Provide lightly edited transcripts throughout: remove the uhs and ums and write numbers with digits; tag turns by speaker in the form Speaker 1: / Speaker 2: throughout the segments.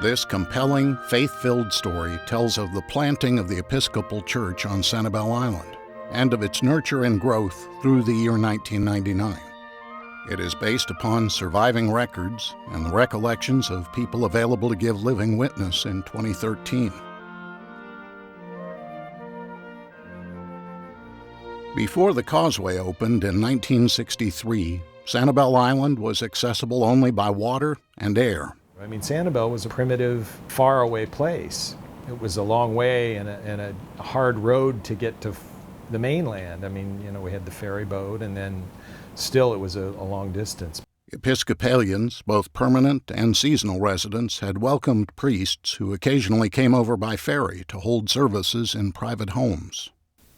Speaker 1: This compelling, faith-filled story tells of the planting of the Episcopal Church on Sanibel Island and of its nurture and growth through the year 1999. It is based upon surviving records and the recollections of people available to give living witness in 2013. Before the causeway opened in 1963, Sanibel Island was accessible only by water and air.
Speaker 2: I mean, Sanibel was a primitive, faraway place. It was a long way and a hard road to get to the mainland. I mean, we had the ferry boat, and then still it was a long distance.
Speaker 1: Episcopalians, both permanent and seasonal residents, had welcomed priests who occasionally came over by ferry to hold services in private homes.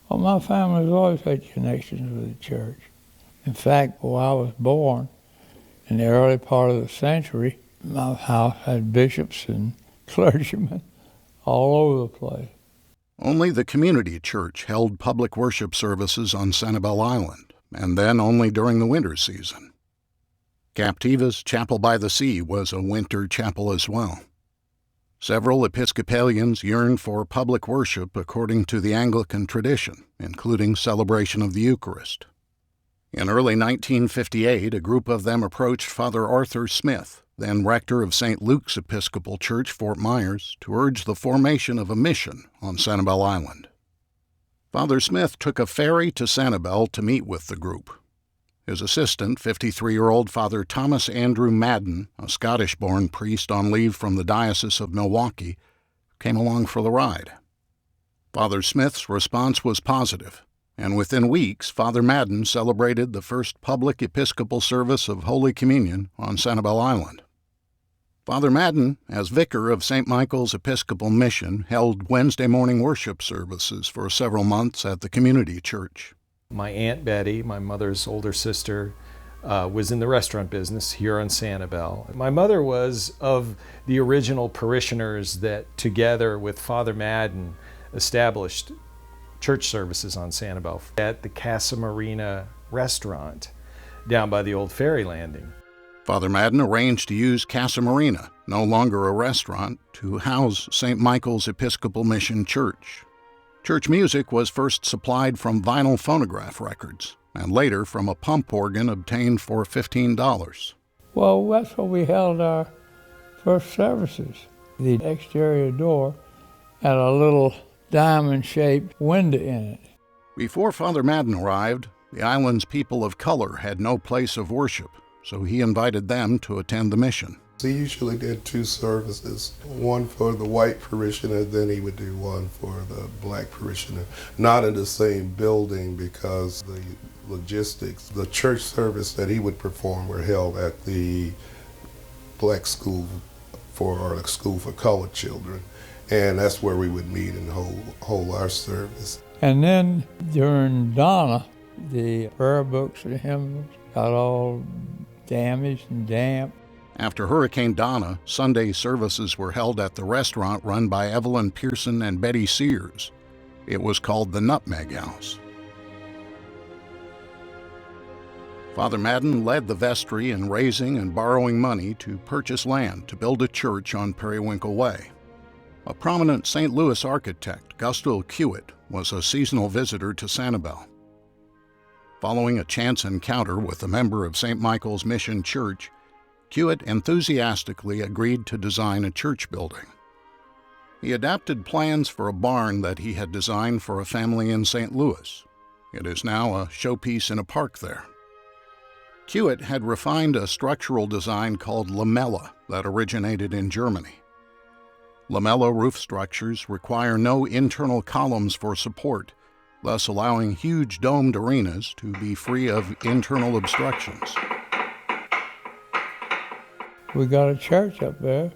Speaker 3: Well, my family has always had connections with the church. In fact, while I was born, in the early part of the century, my house had bishops and clergymen all over the place.
Speaker 1: Only the community church held public worship services on Sanibel Island, and then only during the winter season. Captiva's Chapel by the Sea was a winter chapel as well. Several Episcopalians yearned for public worship according to the Anglican tradition, including celebration of the Eucharist. In early 1958, a group of them approached Father Arthur Smith, then rector of St. Luke's Episcopal Church, Fort Myers, to urge the formation of a mission on Sanibel Island. Father Smith took a ferry to Sanibel to meet with the group. His assistant, 53-year-old Father Thomas Andrew Madden, a Scottish-born priest on leave from the Diocese of Milwaukee, came along for the ride. Father Smith's response was positive, and within weeks, Father Madden celebrated the first public Episcopal service of Holy Communion on Sanibel Island. Father Madden, as vicar of St. Michael's Episcopal Mission, held Wednesday morning worship services for several months at the community church.
Speaker 2: My Aunt Betty, my mother's older sister, was in the restaurant business here on Sanibel. My mother was of the original parishioners that, together with Father Madden, established church services on Sanibel at the Casa Marina restaurant down by the old ferry landing.
Speaker 1: Father Madden arranged to use Casa Marina, no longer a restaurant, to house St. Michael's Episcopal Mission Church. Church music was first supplied from vinyl phonograph records, and later from a pump organ obtained for $15.
Speaker 3: Well, that's where we held our first services. The exterior door had a little diamond-shaped window in it.
Speaker 1: Before Father Madden arrived, the island's people of color had no place of worship, so he invited them to attend the mission.
Speaker 4: He usually did two services, one for the white parishioner, then he would do one for the black parishioner. Not in the same building because the logistics, the church service that he would perform were held at the black school or school for colored children. And that's where we would meet and hold our service.
Speaker 3: And then during Donna, the prayer books and hymnals got all damaged and damp.
Speaker 1: After Hurricane Donna, Sunday services were held at the restaurant run by Evelyn Pearson and Betty Sears. It was called the Nutmeg House. Father Madden led the vestry in raising and borrowing money to purchase land to build a church on Periwinkle Way. A prominent St. Louis architect, Gustav Kewitt, was a seasonal visitor to Sanibel. Following a chance encounter with a member of St. Michael's Mission Church, Kewitt enthusiastically agreed to design a church building. He adapted plans for a barn that he had designed for a family in St. Louis. It is now a showpiece in a park there. Kewitt had refined a structural design called lamella that originated in Germany. Lamella roof structures require no internal columns for support, thus allowing huge domed arenas to be free of internal obstructions.
Speaker 3: We got a church up there,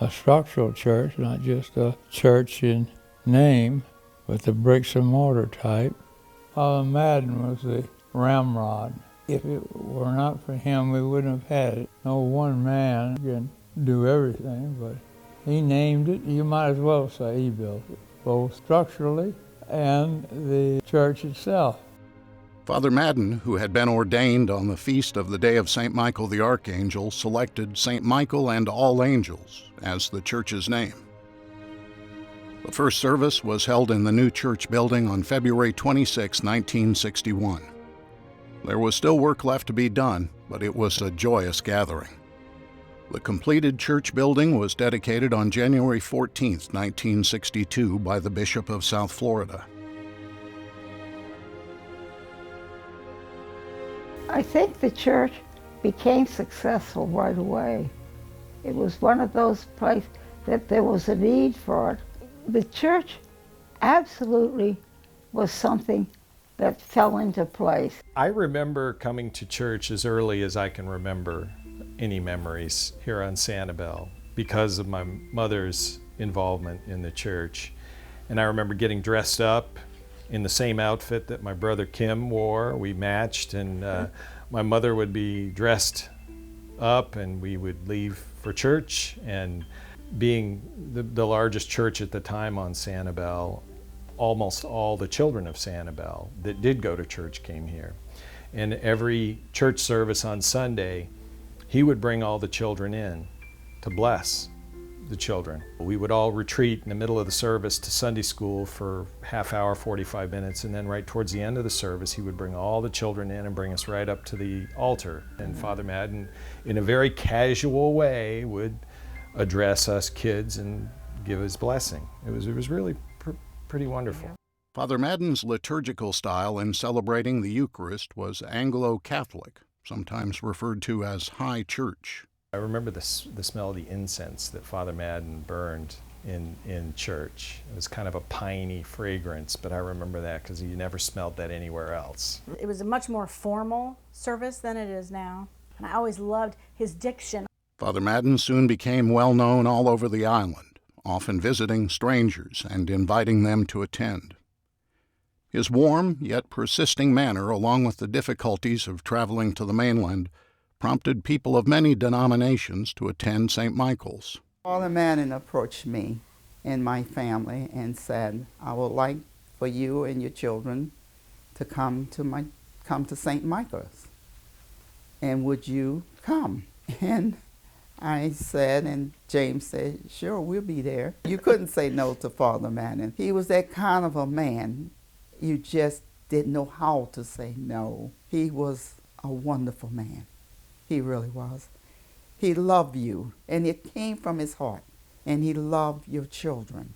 Speaker 3: a structural church, not just a church in name, but the bricks and mortar type. Father Madden was the ramrod. If it were not for him, we wouldn't have had it. No one man can do everything, but he named it. You might as well say he built it, both structurally and the church itself.
Speaker 1: Father Madden, who had been ordained on the feast of the day of St. Michael the Archangel, selected St. Michael and All Angels as the church's name. The first service was held in the new church building on February 26, 1961. There was still work left to be done, but it was a joyous gathering. The completed church building was dedicated on January 14, 1962, by the Bishop of South Florida.
Speaker 5: I think the church became successful right away. It was one of those places that there was a need for it. The church absolutely was something that fell into place.
Speaker 2: I remember coming to church as early as I can remember any memories here on Sanibel because of my mother's involvement in the church. And I remember getting dressed up in the same outfit that my brother Kim wore. We matched, and my mother would be dressed up and we would leave for church. And being the largest church at the time on Sanibel, almost all the children of Sanibel that did go to church came here. And every church service on Sunday, he would bring all the children in to bless the children. We would all retreat in the middle of the service to Sunday school for half hour, 45 minutes, and then right towards the end of the service, he would bring all the children in and bring us right up to the altar. And Father Madden, in a very casual way, would address us kids and give his blessing. It was really pretty wonderful.
Speaker 1: Father Madden's liturgical style in celebrating the Eucharist was Anglo-Catholic, sometimes referred to as High Church.
Speaker 2: I remember the smell of the incense that Father Madden burned in church. It was kind of a piney fragrance, but I remember that because you never smelled that anywhere else.
Speaker 6: It was a much more formal service than it is now, and I always loved his diction.
Speaker 1: Father Madden soon became well known all over the island, often visiting strangers and inviting them to attend. His warm yet persisting manner, along with the difficulties of traveling to the mainland, prompted people of many denominations to attend St. Michael's.
Speaker 7: Father Madden approached me and my family and said, I would like for you and your children to come to St. Michael's. And would you come? And I said, and James said, sure, we'll be there. You couldn't say no to Father Madden. He was that kind of a man. You just didn't know how to say no. He was a wonderful man. He really was. He loved you, and it came from his heart, and he loved your children.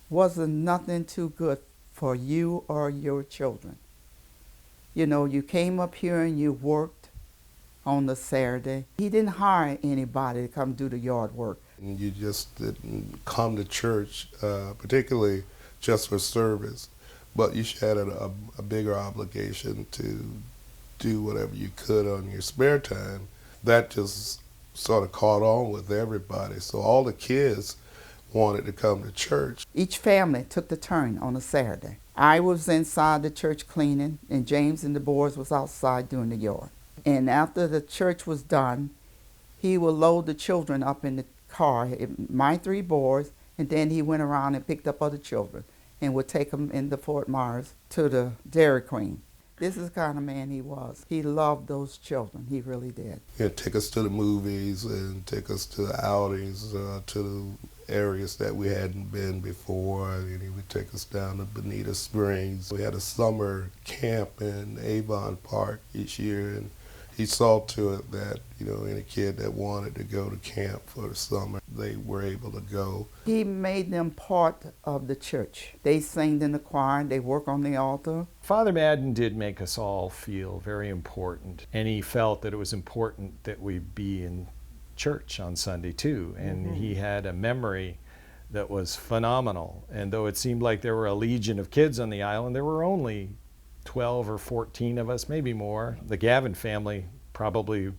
Speaker 7: Wasn't nothing too good for you or your children. You know, you came up here and you worked on the Saturday. He didn't hire anybody to come do the yard work.
Speaker 4: You just didn't come to church, particularly just for service, but you had a bigger obligation to do whatever you could on your spare time. That just sort of caught on with everybody. So all the kids wanted to come to church.
Speaker 7: Each family took the turn on a Saturday. I was inside the church cleaning, and James and the boys was outside doing the yard. And after the church was done, he would load the children up in the car, my 3 boys, and then he went around and picked up other children and would take them into Fort Myers to the Dairy Queen. This is the kind of man he was. He loved those children. He really did.
Speaker 4: He'd take us to the movies and take us to the outings, to the areas that we hadn't been before. And he would take us down to Bonita Springs. We had a summer camp in Avon Park each year, and he saw to it that, you know, any kid that wanted to go to camp for the summer, they were able to go.
Speaker 7: He made them part of the church. They sang in the choir, they work on the altar.
Speaker 2: Father Madden did make us all feel very important, and he felt that it was important that we be in church on Sunday too. And he had a memory that was phenomenal. And though it seemed like there were a legion of kids on the island, there were only 12 or 14 of us, maybe more. The Gavin family probably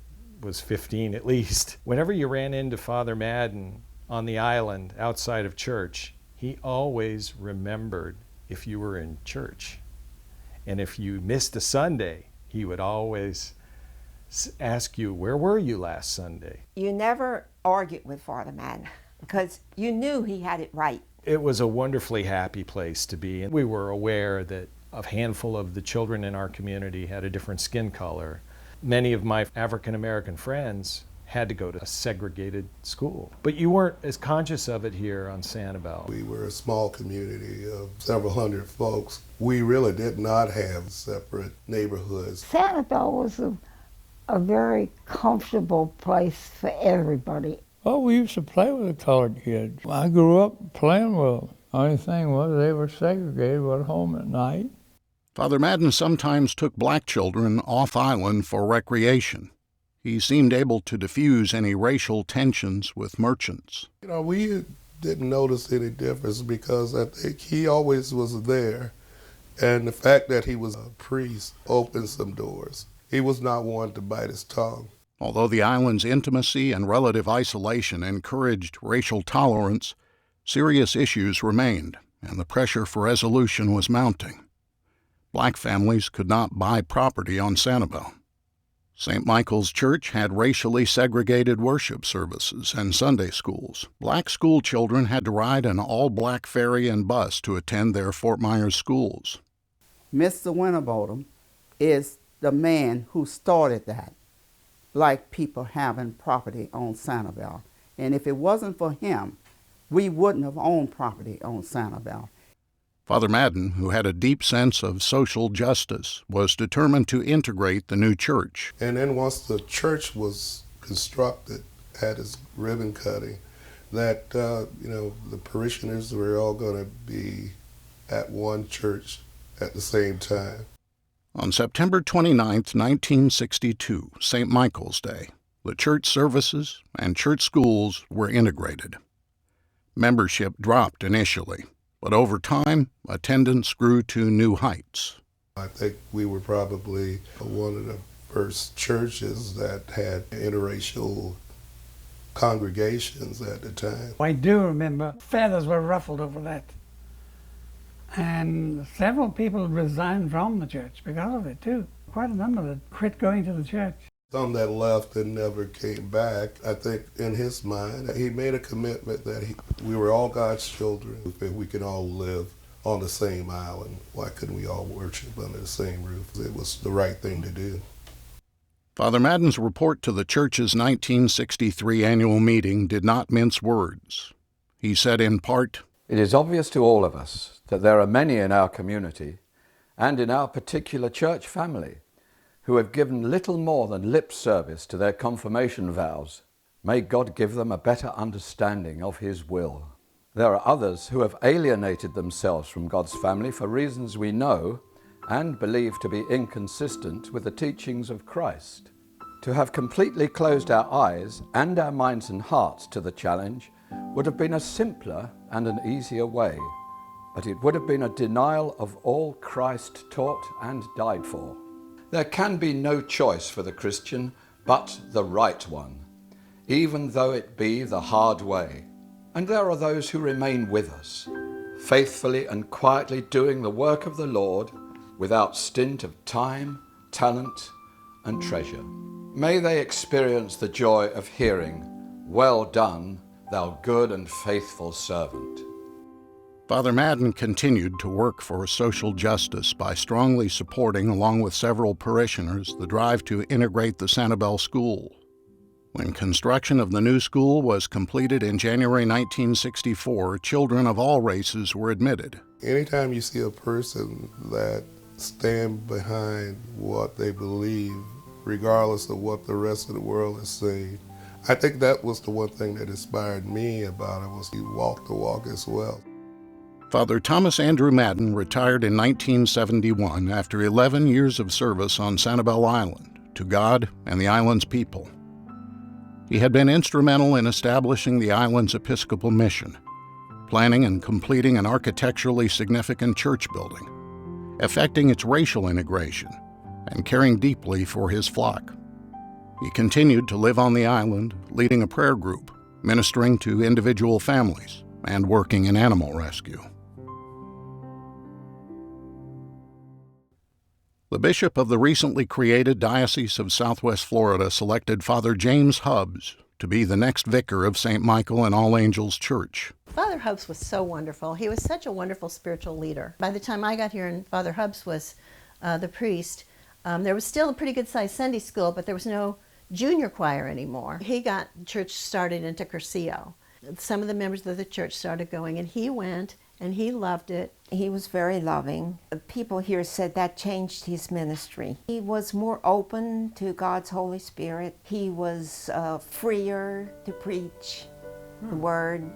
Speaker 2: was 15 at least. Whenever you ran into Father Madden on the island outside of church, he always remembered if you were in church. And if you missed a Sunday, he would always ask you, where were you last Sunday?
Speaker 8: You never argued with Father Madden because you knew he had it right.
Speaker 2: It was a wonderfully happy place to be, and we were aware that A handful of the children in our community had a different skin color. Many of my African American friends had to go to a segregated school. But you weren't as conscious of it here on Sanibel.
Speaker 4: We were a small community of several hundred folks. We really did not have separate neighborhoods.
Speaker 5: Sanibel was a very comfortable place for everybody.
Speaker 3: Oh, we used to play with the colored kids. I grew up playing with them. Only thing was they were segregated, went home at night.
Speaker 1: Father Madden sometimes took black children off-island for recreation. He seemed able to diffuse any racial tensions with merchants.
Speaker 4: We didn't notice any difference because I think he always was there. And the fact that he was a priest opened some doors. He was not one to bite his tongue.
Speaker 1: Although the island's intimacy and relative isolation encouraged racial tolerance, serious issues remained, and the pressure for resolution was mounting. Black families could not buy property on Sanibel. St. Michael's Church had racially segregated worship services and Sunday schools. Black school children had to ride an all-black ferry and bus to attend their Fort Myers schools.
Speaker 7: Mr. Winterbottom is the man who started that, like people having property on Sanibel. And if it wasn't for him, we wouldn't have owned property on Sanibel.
Speaker 1: Father Madden, who had a deep sense of social justice, was determined to integrate the new church.
Speaker 4: And then once the church was constructed, had its ribbon cutting, that, the parishioners were all going to be at one church at the same time.
Speaker 1: On September 29, 1962, St. Michael's Day, the church services and church schools were integrated. Membership dropped initially, but over time, attendance grew to new heights.
Speaker 4: I think we were probably one of the first churches that had interracial congregations at the time.
Speaker 9: I do remember feathers were ruffled over that. And several people resigned from the church because of it too. Quite a number that quit going to the church.
Speaker 4: Some that left and never came back. I think in his mind, he made a commitment that we were all God's children. If we could all live on the same island, why couldn't we all worship under the same roof? It was the right thing to do.
Speaker 1: Father Madden's report to the church's 1963 annual meeting did not mince words. He said in part,
Speaker 10: "It is obvious to all of us that there are many in our community and in our particular church family who have given little more than lip service to their confirmation vows. May God give them a better understanding of His will. There are others who have alienated themselves from God's family for reasons we know and believe to be inconsistent with the teachings of Christ. To have completely closed our eyes and our minds and hearts to the challenge would have been a simpler and an easier way, but it would have been a denial of all Christ taught and died for. There can be no choice for the Christian but the right one, even though it be the hard way. And there are those who remain with us, faithfully and quietly doing the work of the Lord without stint of time, talent, and treasure. May they experience the joy of hearing, 'Well done, thou good and faithful servant.'"
Speaker 1: Father Madden continued to work for social justice by strongly supporting, along with several parishioners, the drive to integrate the Sanibel School. When construction of the new school was completed in January 1964, children of all races were admitted.
Speaker 4: Anytime you see a person that stand behind what they believe, regardless of what the rest of the world is saying, I think that was the one thing that inspired me about it, was he walked the walk as well.
Speaker 1: Father Thomas Andrew Madden retired in 1971 after 11 years of service on Sanibel Island to God and the island's people. He had been instrumental in establishing the island's Episcopal mission, planning and completing an architecturally significant church building, effecting its racial integration, and caring deeply for his flock. He continued to live on the island, leading a prayer group, ministering to individual families, and working in animal rescue. The bishop of the recently created Diocese of Southwest Florida selected Father James Hubbs to be the next vicar of St. Michael and All Angels Church.
Speaker 11: Father Hubbs was so wonderful. He was such a wonderful spiritual leader. By the time I got here and Father Hubbs was the priest, there was still a pretty good-sized Sunday school, but there was no junior choir anymore. He got church started into Cursillo. Some of the members of the church started going, and he went, and he loved it.
Speaker 8: He was very loving. People here said that changed his ministry. He was more open to God's Holy Spirit. He was freer to preach the word,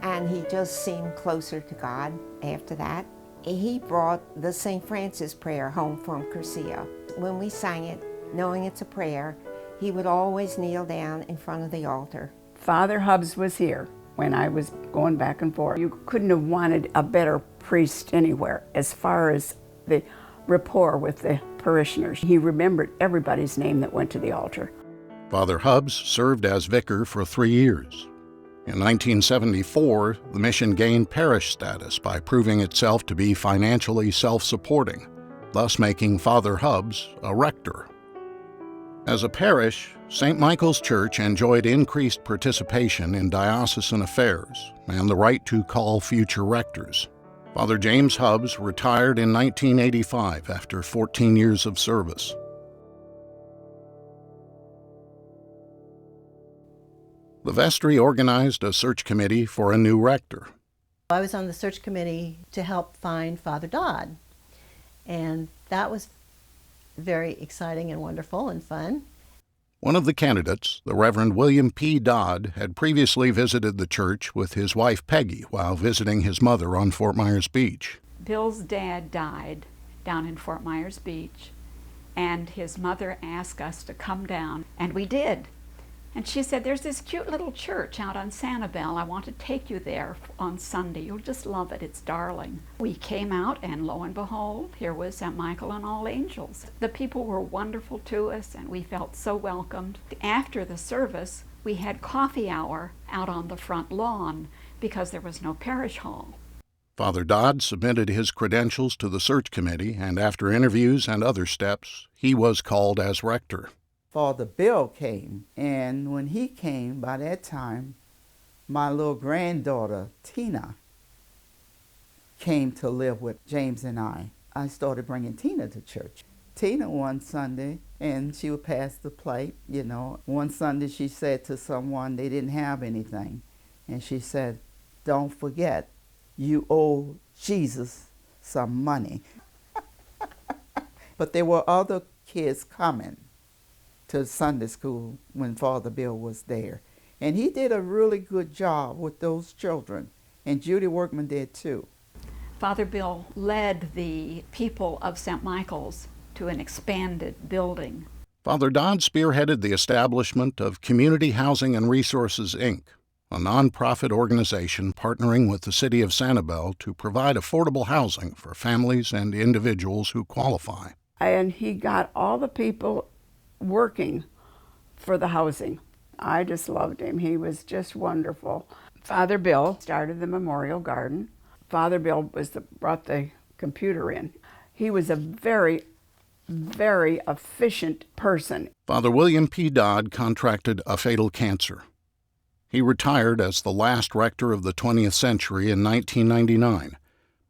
Speaker 8: and he just seemed closer to God after that. He brought the St. Francis prayer home from Cursillo. When we sang it, knowing it's a prayer, he would always kneel down in front of the altar.
Speaker 12: Father Hubbs was here when I was going back and forth. You couldn't have wanted a better priest anywhere as far as the rapport with the parishioners. He remembered everybody's name that went to the altar.
Speaker 1: Father Hubbs served as vicar for 3 years. In 1974, the mission gained parish status by proving itself to be financially self-supporting, thus making Father Hubbs a rector. As a parish, St. Michael's Church enjoyed increased participation in diocesan affairs and the right to call future rectors. Father James Hubbs retired in 1985 after 14 years of service. The vestry organized a search committee for a new rector.
Speaker 11: I was on the search committee to help find Father Dodd, and that was very exciting and wonderful and fun.
Speaker 1: One of the candidates, the Reverend William P. Dodd, had previously visited the church with his wife Peggy while visiting his mother on Fort Myers Beach.
Speaker 13: Bill's dad died down in Fort Myers Beach, and his mother asked us to come down, and we did. And she said, there's this cute little church out on Sanibel. I want to take you there on Sunday. You'll just love it. It's darling. We came out, and lo and behold, here was St. Michael and All Angels. The people were wonderful to us, and we felt so welcomed. After the service, we had coffee hour out on the front lawn because there was no parish hall.
Speaker 1: Father Dodd submitted his credentials to the search committee, and after interviews and other steps, he was called as rector.
Speaker 7: Father Bill came, and when he came, by that time, my little granddaughter, Tina, came to live with James and I. I started bringing Tina to church. Tina one Sunday, and she would pass the plate, you know. One Sunday she said to someone they didn't have anything, and she said, don't forget, you owe Jesus some money. But there were other kids coming to Sunday school when Father Bill was there. And he did a really good job with those children. And Judy Workman did too.
Speaker 13: Father Bill led the people of St. Michael's to an expanded building.
Speaker 1: Father Dodd spearheaded the establishment of Community Housing and Resources, Inc., a nonprofit organization partnering with the city of Sanibel to provide affordable housing for families and individuals who qualify.
Speaker 12: And he got all the people working for the housing. I just loved him. He was just wonderful. Father Bill started the memorial garden. Father Bill brought the computer in. He was a very, very efficient person.
Speaker 1: Father William P. Dodd contracted a fatal cancer. He retired as the last rector of the 20th century in 1999,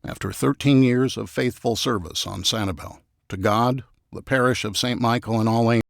Speaker 1: after 13 years of faithful service on Sanibel. To God, the parish of St. Michael and All Angels,